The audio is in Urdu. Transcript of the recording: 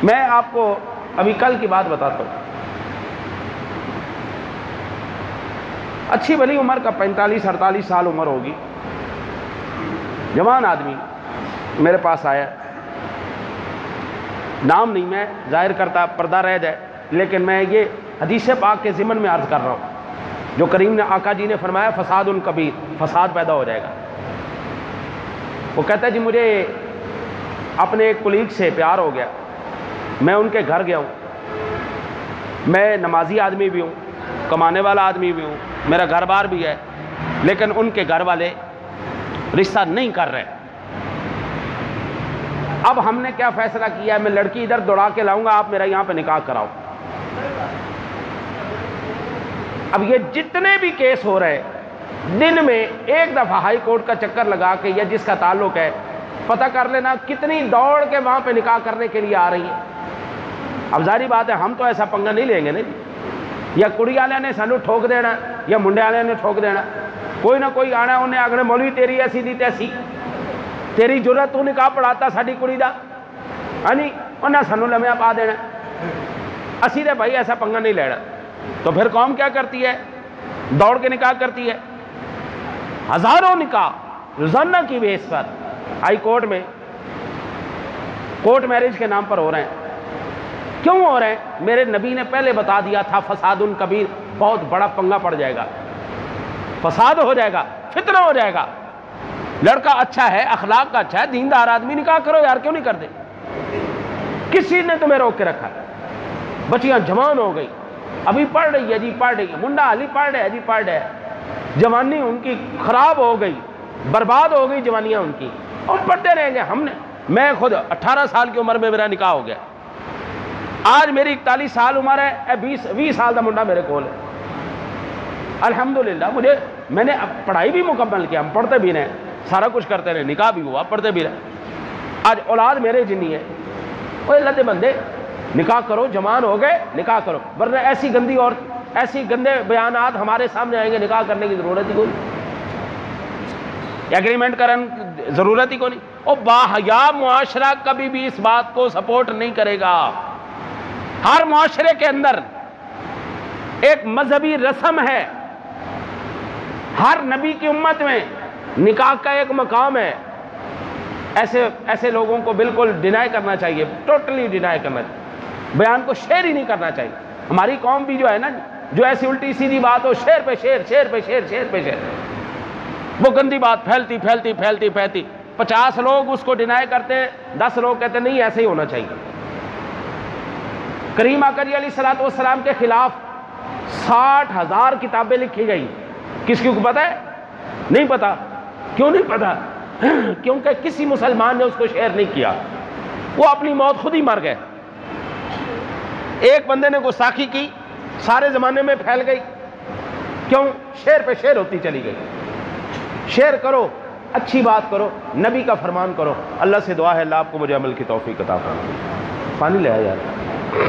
میں آپ کو ابھی کل کی بات بتاتا ہوں. اچھی بھلی عمر کا 45-48 سال عمر ہوگی، جوان آدمی میرے پاس آیا. نام نہیں میں ظاہر کرتا، پردہ رہ جائے، لیکن میں یہ حدیث پاک کے ضمن میں عرض کر رہا ہوں جو کریم نے آقا جی نے فرمایا فساد کبیر، فساد پیدا ہو جائے گا. وہ کہتا ہے جی مجھے اپنے ایک کولیگ سے پیار ہو گیا، میں ان کے گھر گیا ہوں، میں نمازی آدمی بھی ہوں، کمانے والا آدمی بھی ہوں، میرا گھر بار بھی ہے، لیکن ان کے گھر والے رشتہ نہیں کر رہے. اب ہم نے کیا فیصلہ کیا ہے، میں لڑکی ادھر دوڑا کے لاؤں گا، آپ میرا یہاں پہ نکاح کراؤ. اب یہ جتنے بھی کیس ہو رہے دن میں ایک دفعہ ہائی کورٹ کا چکر لگا کے یا جس کا تعلق ہے پتہ کر لینا کتنی دوڑ کے وہاں پہ نکاح کرنے کے لیے آ رہی ہیں. اب ظاہری بات ہے ہم تو ایسا پنگا نہیں لیں گے نا، یا کڑی والے نے سانو ٹھوک دینا یا منڈے والے نے ٹھوک دینا. کوئی نہ کوئی آنا انہیں آگے مولوی تیری ایسی دی تیسی، تیری ضرورت تو نکاح پڑھاتا ساری کڑی دا، ہاں انہیں سانو لمیا پا دینا. اسی دے بھائی ایسا پنگا نہیں لینا. تو پھر قوم کیا کرتی ہے، دوڑ کے نکاح کرتی ہے. ہزاروں نکاح روزانہ کی بیس پر ہائی کورٹ میں کورٹ میرج کے نام پر ہو رہے ہیں. کیوں ہو رہے ہیں؟ میرے نبی نے پہلے بتا دیا تھا فساد کبیر، بہت بڑا پنگا پڑ جائے گا، فساد ہو جائے گا، فتنہ ہو جائے گا. لڑکا اچھا ہے، اخلاق کا اچھا ہے، دیندار آدمی، نکاح کرو یار، کیوں نہیں کرتے؟ کسی نے تمہیں روک کے رکھا؟ بچیاں جوان ہو گئی، ابھی پڑھ رہی ہے جی، پڑھ رہی ہے، منڈا علی پڑھ رہے ہے جی، پڑھ رہے ہے. جوانی ان کی خراب ہو گئی، برباد ہو گئی جوانیاں ان کی، اور پڑھتے رہیں گے. میں خود 18 سال کی عمر میں میرا نکاح ہو گیا. آج میری 41 سال عمر ہے، 20 سال کا منڈا میرے کول ہے. الحمدللہ میں نے پڑھائی بھی مکمل کیا، ہم پڑھتے بھی رہے، سارا کچھ کرتے رہے، نکاح بھی ہوا، پڑھتے بھی رہے. آج اولاد میرے جنی ہے. وہ اللہ دے بندے نکاح کرو، جوان ہو گئے نکاح کرو، ورنہ ایسی گندی اور ایسی گندے بیانات ہمارے سامنے آئیں گے، نکاح کرنے کی ضرورت ہی کوئی، ایگریمنٹ کرنے ضرورت ہی کوئی نہیں. اور باحیا معاشرہ کبھی بھی اس بات کو سپورٹ نہیں کرے گا. ہر معاشرے کے اندر ایک مذہبی رسم ہے، ہر نبی کی امت میں نکاح کا ایک مقام ہے. ایسے لوگوں کو بالکل ڈینائی کرنا چاہیے، ٹوٹلی ڈینائی کرنا چاہیے، بیان کو شیئر ہی نہیں کرنا چاہیے. ہماری قوم بھی جو ہے نا، جو ایسی الٹی سیدھی بات ہو، شیر پہ شیر، شیر پہ شیر، شیر پہ شیر، وہ گندی بات پھیلتی پھیلتی پھیلتی پھیلتی 50 لوگ اس کو ڈینائی کرتے ہیں، 10 لوگ کہتے ہیں نہیں ایسے ہی ہونا چاہیے. کریم آقا جی علیہ السلام کے خلاف 60,000 کتابیں لکھی گئی. کس کو پتہ ہے؟ نہیں پتا. کیوں نہیں پتا؟ کیونکہ کسی مسلمان نے اس کو شیئر نہیں کیا، وہ اپنی موت خود ہی مر گئے. ایک بندے نے گستاخی کی، سارے زمانے میں پھیل گئی. کیوں؟ شیر پہ شیر ہوتی چلی گئی. شیئر کرو، اچھی بات کرو، نبی کا فرمان کرو. اللہ سے دعا ہے اللہ آپ کو مجھے عمل کی توفیق عطا فرمائے. پانی لے آیا یار.